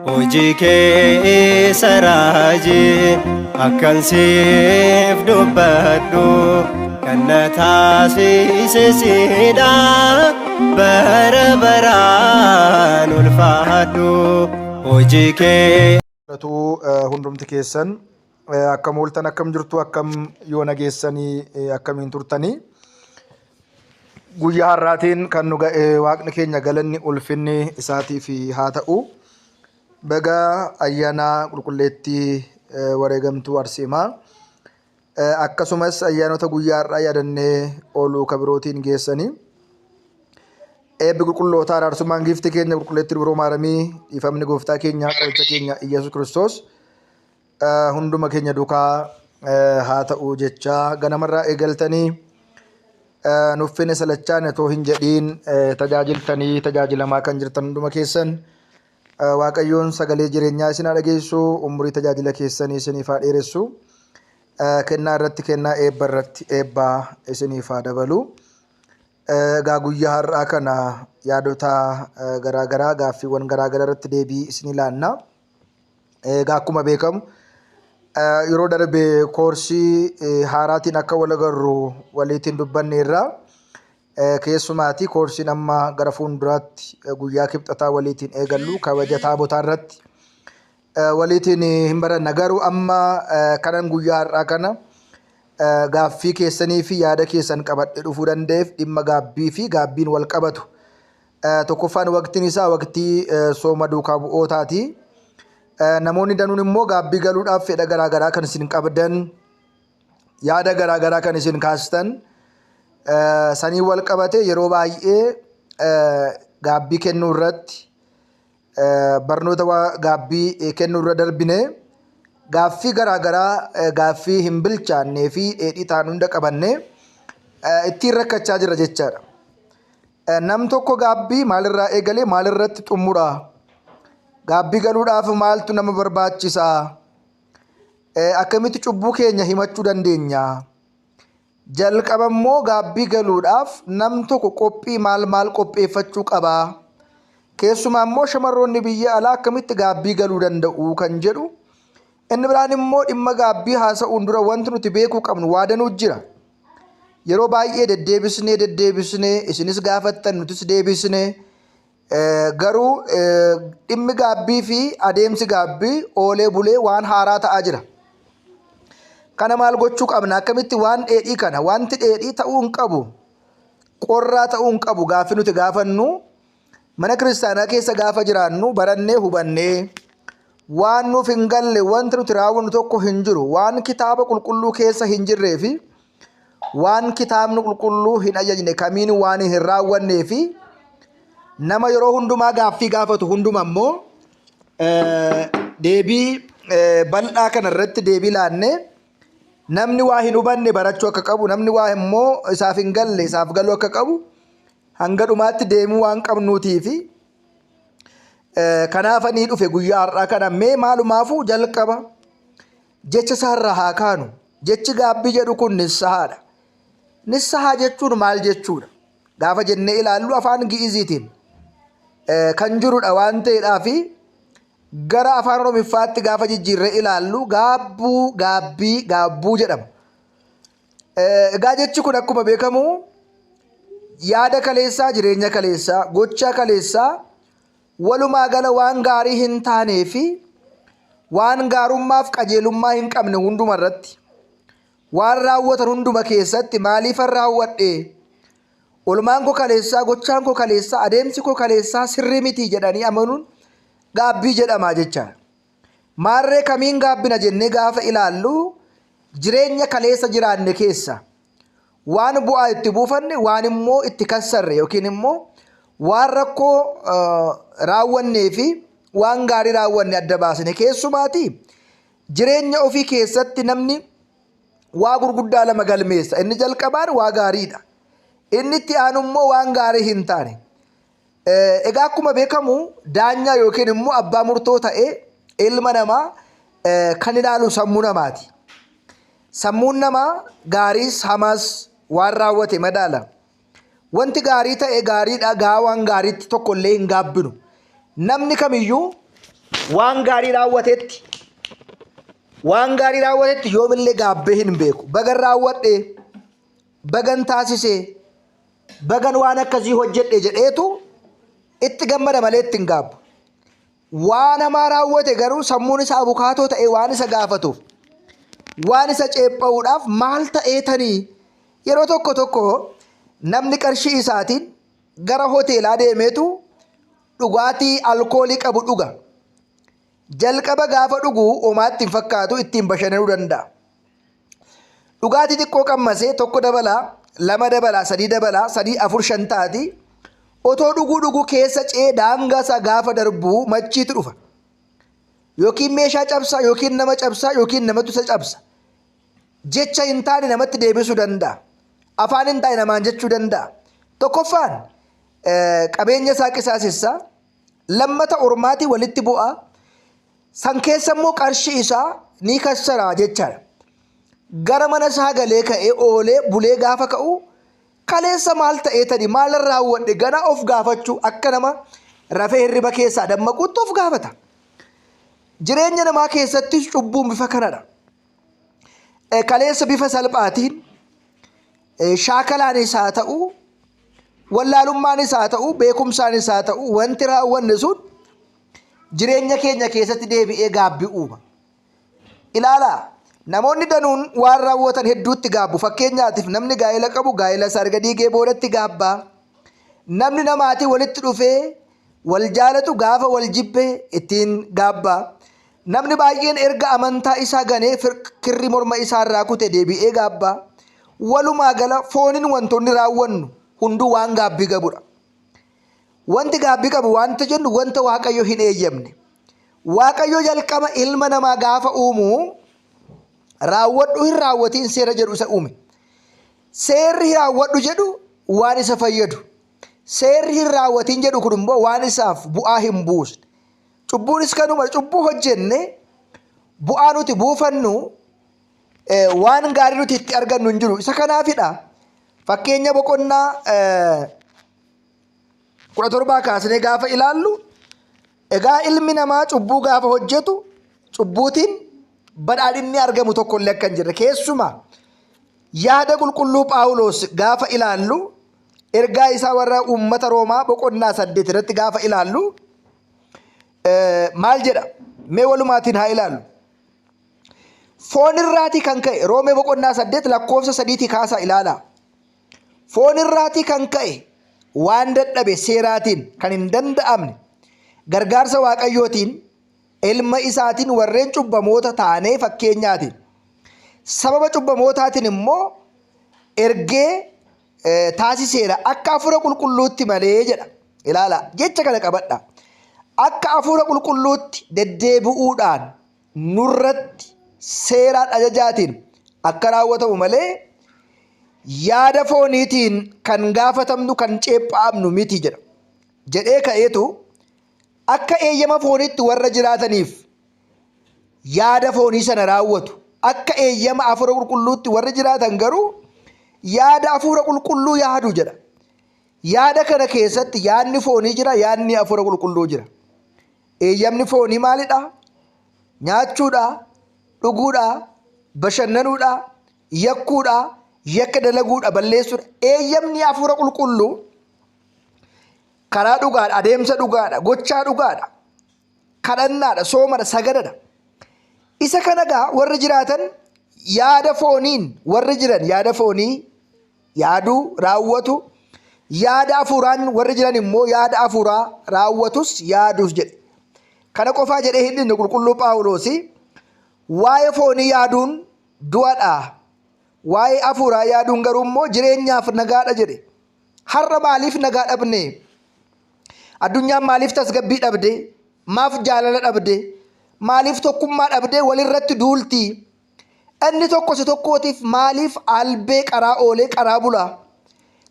hojii kee saraaji akkan siif dubbadhu kan na taasise siidha bara baraan ulfaadhu hojii kee. Hundumti keessan akkam ooltan akkam jirtu akkam yoo nageessanii akkamiin turtanii guyyaa har'aatiin kan nu ga'e waaqni keenya galanni ulfinni isaatiif haa ta'u. Baga ayyaana qulqulleettii wareegamtuu Arseemaa akkasumas ayyaanota guyyaa har'aa yaadannee ooluu kabirootiin geessanii eebbi qulqullootaa araarsummaan giiftii keenya qulqulleettii biroo maaramii dhiifamni gooftaa keenya qoricha keenya Iyyasuus Kiristoos hunduma keenya duukaa haa ta'u jechaa ganamarraa eegaltanii nuffine salachaan otoo hin jedhiin tajaajiltanii tajaajilamaa kan jirtan hunduma keessan Waaqayyoon sagalee jireenyaa isin haa dhageessu umurii tajaajila keessanii isiniif haa dheeressu kennaa irratti kennaa eebba irratti eebbaa isiniif haa dabalu. Egaa guyyaa har'aa kana yaadota garaagaraa gaaffiiwwan garaagaraa irratti deebii isin ilaanna. Egaa akkuma beekamu yeroo darbe koorsii haaraatiin akka wal agarru waliitiin dubbanne irraa keessumaati koorsiin amma gara fuulduraatti guyyaa kibxataa waliitiin eegallu kabaja taabotaa irratti waliitiin hin baranna. Garuu amma kanan guyyaa har'aa kana gaaffii keessanii fi yaada keessan qabadhe dhufuu danda'eef dhimma gaabbii fi gaabbiin wal qabatu. Tokkoffaan waqtiin isaa waqtii sooma duukaa bu'ootaati. Namoonni danuun immoo gaabbii galuudhaaf fedha garaagaraa kan isin qabdan yaada garaagaraa kan isin kaastan sanii wal qabate yeroo baay'ee gaabbii kennuu irratti barnoota gaabbii kennuu irra darbine gaaffii garaagaraa gaaffii hin bilchaannee fi dheedhii ta'an hunda qabanne ittiin rakkachaa jira jechaadha. Nam tokko gaabbii maalirraa eegalee maalirratti xumura? Gaabbii galuudhaaf maaltu nama barbaachisa? Akkamitti cubbuu keenya himachuu dandeenya? Jalqaba immoo gaabbii galuudhaaf nam tokko qophii maal qopheeffachuu qaba? Keessumaa immoo shamarroonni biyya alaa akkamitti gaabbii galuu danda'u kan jedhu. Inni biraan immoo dhimma gaabbii haasa'uun dura wanti nuti beekuu qabnu waa danuu jira. Yeroo baay'ee deddeebisnee isinis gaafattan nutis deebisnee garuu dhimmi gaabbii fi adeemsi gaabbii oolee bulee waan haaraa ta'aa jira. Kana maal gochuu qabna? Akkamitti waan dheedhii kana wanti dheedhii ta'uu hin qabu qorraa ta'uu hin qabu gaaffii nuti gaafannu mana kiristaanaa keessa gaafa jiraannu barannee hubannee waan nuuf hin galle wanti nuti raawwannu tokko hin jiru waan kitaaba qulqulluu keessa hin jirree fi waan kitaabni qulqulluu hin ajajne kamiin waan hin raawwannee fi nama yeroo hundumaa gaaffii gaafatu hunduma immoo deebii bal'aa kana irratti deebii laannee namni waa hin hubanne barachuu akka qabu namni waa immoo isaaf hin galle isaaf galuu akka qabu hanga dhumaatti deemuu waan qabnuutii fi kanaafanii dhufe guyyaa har'aa kana mee maalumaafuu jalqaba jecha isaarraa haa kaanu. Jechi gaabbii jedhu kun nissahaadha. Nissahaa jechuun maal jechuudha? Gaafa jennee ilaallu afaan gi'iziitiin kan jirudha waan ta'eedhaa fi gara afaan oromiffaatti gaafa jijjiirree ilaallu gaabbuu jedhama. Egaa jechi kun akkuma beekamu yaada kaleessaa jireenya kaleessaa gochaa kaleessaa walumaa gala waan gaarii hin taanee fi waan gaarummaaf qajeelummaa hin qabne hunduma irratti waan raawwatan hunduma keessatti maaliifan raawwadhe olmaan koo kaleessaa gochaan koo kaleessaa adeemsi koo kaleessaa sirrii miti jedhanii amanuun gaabbii jedhamaa jecha. Maarree kamiin gaabbina jennee gaafa ilaallu jireenya kaleessa jiraanne keessa waan bu'aa itti buufanne waan immoo itti kassarre yookiin immoo waan rakkoo raawwannee fi waan gaarii raawwanne adda baasne keessumaati jireenya ofii keessatti namni waa gurguddaa lama galmeessa. Inni jalqabaan waa gaariidha. Inni itti aanu immoo waan gaarii hin taane. Egaa akkuma beekamu daanyaa yookiin immoo abbaa murtoo ta'ee ilma namaa kan ilaalu sammuu namaati. Sammuun namaa gaariis hamaas waan raawwate madaala. Wanti gaarii ta'e gaariidha gaa waan gaariitti tokko illee hin gaabbinu. Namni kamiyyuu waan gaarii raawwatetti yoomillee gaabbee hin beeku. Bagan raawwadhe, bagan taasise, bagan waan akkasii hojjedhe jedheetu itti gammada malee itti hin gaabbu. Waan hamaa raawwate garuu sammuun isaa abukaatoo ta'e waan isa gaafatuuf, waan isa ceepha'uudhaaf maal ta'eetanii yeroo tokko namni qarshii isaatiin gara hoteelaa deemeetu dhugaatii alkoolii qabu dhuga. Jalqaba gaafa dhugu homaatti hin fakkaatu, ittiin bashannanuu danda'a. Dhugaatii xiqqoo qammasee tokko dabalaa, lama dabalaa, sadii dabalaa, 3, 4, 5 taati. Otoo dhuguu keessa ce'ee daangaa gaafa darbuu machiitu dhufa. Yookiin meeshaa cabsaa, yookiin nama cabsaa, yookiin namatu isa cabsa. Jecha hin taane namatti deebisuu danda'a. Afaan hin taane namaan jechuu danda'a. Tokkoffaan qabeenya isaa qisaasessaa, lammata ormaatii walitti bu'aa, san keessa immoo qarshii isaa ni kassaraa jechaadha. Gara mana isaa galee ka'ee oolee bulee gaafa ka'u kaleessa maal ta'eetani maal raawwadhe gana of gaafachuu akka nama rafee hirriba keessaa dammaquutti of gaafata. Jireenya namaa keessattis cubbuun bifa kanadha. Kaleessa bifa salphaatiin shaakalaanis haa ta'u, wallaalummaanis haa ta'u, beekumsaanis haa ta'u, wanti raawwanne sun jireenya keenya keessatti deebi'ee gaabbii uuma. Ilaalaa, namoonni danuun waan raawwatan hedduutti gaabbu. Fakkeenyaatiif namni gaa'ela qabu gaa'ela sarga diigee boodatti gaabbaa. Namni namaatii walitti dhufee wal jaalatu gaafa wal jibbee ittiin gaabbaa. Namni baay'een erga amantaa isaa ganee kirri morma isaarraa kute deebi'ee gaabbaa. Walumaa gala fooniin wantoonni raawwannu hunduu waan gaabbii qabudha. Wanti gaabbii qabu wanta jennu wanta Waaqayyo hin eeyyamne. Waaqayyo jalqaba ilma namaa gaafa uumu raawwadhu hin raawwatiin seera jedhu isa uume. Seerri raawwadhu jedhu waan isa fayyadu. Seerri hin raawwatiin jedhu kun immoo waan isaaf bu'aa hin buusne. Cubbuunis kanuma, cubbuu hojjenne bu'aa nuti buufannu waan gaarii nuti itti argannu hin jiru. Isa kanaafidha fakkeenya boqonnaa 17 kaasnee gaafa ilaallu, egaa ilmi namaa cubbuu gaafa hojjetu cubbuutiin badhaadhinni argamu tokkollee akka hin jirre. Keessumaa yaada qulqulluu Phaawulos gaafa ilaallu, ergaa isaa warra uummata Roomaa boqonnaa 8 irratti gaafa ilaallu maal jedha? Mee walumaatiin haa ilaallu. Foon irraatii kan ka'e, Roomee boqonnaa 8 lakkoofsa 3 kaasaa ilaala. Foon irraatii kan ka'e waan dadhabe seeraatiin kan hin danda'amne gargaarsa Waaqayyootiin ilma isaatiin warreen cubbamoota taanee fakkeenyaatiin sababa cubbamootaatiin immoo ergee taasiseera akka hafuura qulqulluutti malee jedha. Ilaala, jecha kana qabadha. Akka hafuura qulqulluutti deddeebi'uudhaan nurratti seeraan ajajaatiin akka raawwatamu malee yaada fooniitiin kan gaafatamnu kan ceephaa'amnu miti jedha. Jedhee ka'eetu akka eeyyama fooniitti warra jiraataniif yaada foonii sana raawwatu. Akka eeyyama hafuura qulqulluutti warra jiraatan garuu yaada hafuura qulqulluu yaadu jedha. Yaada kana keessatti yaadni foonii jira, yaadni hafuura qulqulluu jira. Eeyyamni foonii maalidha? Nyaachuudha, dhuguudha, bashannanuudha, yakkuudha, yakka dalaguudha, balleessuudha. Eeyyamni hafuura qulqulluu karaa dhugaadha, adeemsa dhugaadha, gochaa dhugaadha, kadhannaadha, soomadha, sagadadha. Isa kanagaa warri jiraatan yaada fooniin warri jiran yaada foonii yaaduu raawwatu, yaada hafuuraan warri jiran immoo yaada hafuuraa raawwatus yaadus jedhe. Kana qofaa jedhee hin dhumne qulqulluu Phaawulos waa'ee foonii yaaduun du'adha, waa'ee hafuuraa yaaduun garuu immoo jireenyaaf nagaadha jedhe. Har'a maaliif nagaa dhabne? Addunyaan maaliif tasgabbii dhabde? Maaf jaalala dhabde? Maaliif tokkummaa dhabde? Walirratti duulti. Inni tokko si tokkootiif maaliif albee qaraa oolee qaraa bula?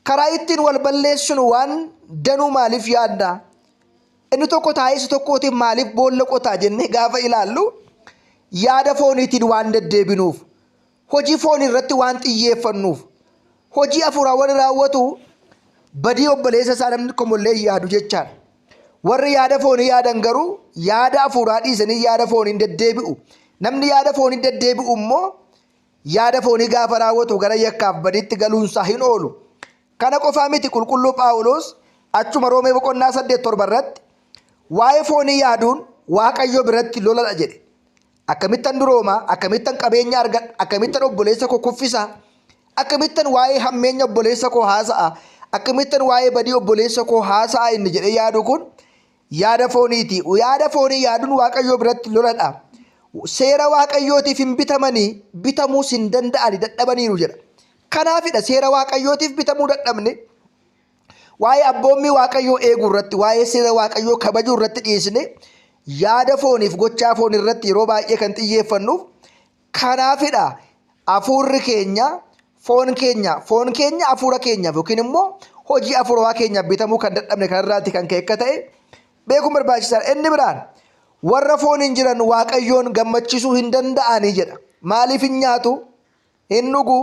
Karaa ittiin wal balleessinu waan danuu maaliif yaadda? Inni tokko taa'ee si tokkootiif maaliif boolla qotaa jennee gaafa ilaallu yaada fooniitiin waan deddeebinuuf, hojii foonii irratti waan xiyyeeffannuuf, hojii hafuuraa wal raawwatu badii obboleessa isaa namni komollee yaadu jechaadha. warri yaada foonii yaadan garuu yaada hafuuraa dhiisanii yaada fooniin deddeebi'u. Namni yaada foonii deddeebi'u immoo yaada foonii gaafa raawwatu gara yakkaaf badiitti galuunsaa hin oolu. Kana qofaa miti qulqulluu Phaawulos achuma Roomee boqonnaa 8:7 irratti waa'ee foonii yaaduun Waaqayyo biratti loladha jedhe. Akkamittan duroomaa, akkamittan qabeenya argadha, akkamittan obboleessa koo kuffisa, akkamittan waa'ee hammeenya obboleessa koo haasa'a, akkamittan waa'ee badii obboleessa koo haasa'a inni jedhe yaadu kun yaada fooniiti. Yaada foonii yaaduun Waaqayyo biratti loladha. Seera Waaqayyootiif hin bitamanii bitamuus hin danda'ani dadhabaniiru jedha. Kanaafidha seera Waaqayyootiif bitamuu dadhabne waa'ee abboommii Waaqayyoo eeguu irratti, waa'ee seera Waaqayyoo kabajuu irratti dhiisne yaada fooniif gochaa foonii irratti yeroo baay'ee kan xiyyeeffannuuf. Kanaafidha hafuurri keenya foon keenya hafuura keenyaaf yookiin immoo hojii hafuuraa keenyaaf bitamuu kan dadhabne kanarraatti kan ka'e akka ta'e beekuun barbaachisaadha. Inni biraan warra fooniin jiran Waaqayyoon gammachiisuu hin danda'anii jedha. Maaliif hin nyaatu, hin dhugu,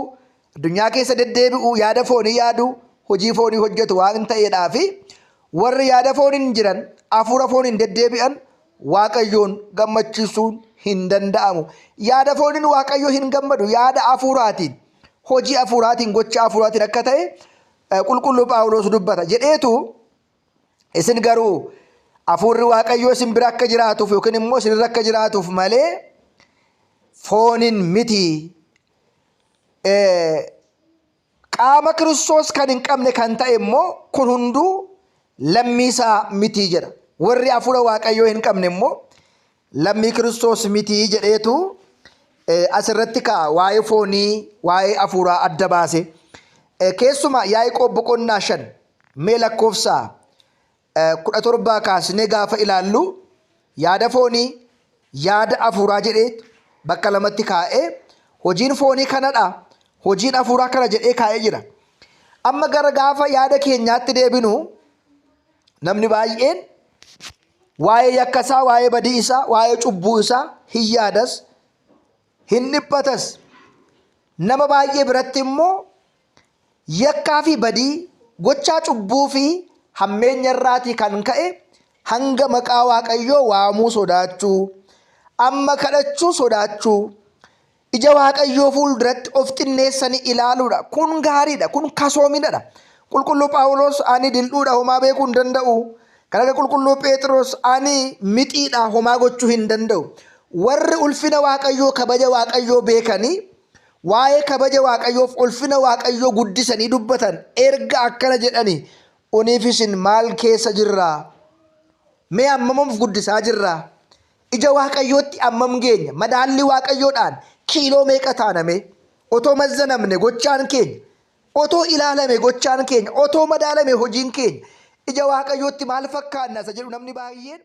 addunyaa keessa deddeebi'u, yaada foonii yaadu, hojii foonii hojjetu waan ta'eedhaafi warri yaada fooniin jiran hafuura fooniin deddeebi'an Waaqayyoon gammachiisuun hin danda'amu. Yaada fooniin Waaqayyoo hin gammadu, yaada hafuuraatiin, hojii hafuuraatiin, gocha hafuuraatiin akka ta'e qulqulluu Phaawulos dubbata jedheetu. Isin garuu hafuurri Waaqayyoo isin bira akka jiraatuuf yookiin immoo isinirra akka jiraatuuf malee fooniin miti. Qaama Kiristoos kan hin qabne kan ta'e immoo kun hunduu lammiisaa miti jedha. Warri hafuura Waaqayyoo hin qabne immoo lammii Kiristoos miti jedheetu asirratti ka'a waa'ee foonii, waa'ee hafuuraa adda baase. Keessumaa Yaaqoob boqonnaa 5 mee lakkoofsa 17 kaasnee gaafa ilaallu yaada foonii, yaada hafuuraa jedhee bakka lamatti kaa'ee hojiin foonii kanadha, hojiin hafuuraa kana jedhee kaa'ee jira. Amma gara gaafa yaada keenyaatti deebinu namni baay'een waa'ee yakkasaa, waa'ee badii isaa, waa'ee cubbuu isaa hin yaadas, hin dhiphatas. Nama baay'ee biratti immoo yakkaa fi badii, gochaa cubbuu fi hammeenya irraatii kan ka'e hanga maqaa Waaqayyoo waamuu sodaachuu, amma kadhachuu sodaachuu, ija Waaqayyoo fuulduratti of xinneessanii ilaaluudha. Kun gaariidha, kun kasoominadha. Qulqulluu Phaawulos ani dil'uudha homaa beekuu hin danda'u. Kan akka qulqulluu Phexros ani mixiidha homaa gochuu hin danda'u. Warri ulfina Waaqayyoo, kabaja Waaqayyoo beekanii waa'ee kabaja Waaqayyoof ulfina Waaqayyoo guddisanii dubbatan erga akkana jedhanii uniif isin maal keessa jirraa? Mee ammamoof guddisaa jirraa? Ija Waaqayyootti ammam geenya? Madaalli Waaqayyoodhaan kiiloo meeqa taaname? Otoo mazzanamne gochaan keenya, otoo ilaalame gochaan keenya, otoo madaalame hojiin keenya ija Waaqayyootti maal fakkaanna isa jedhu namni baay'een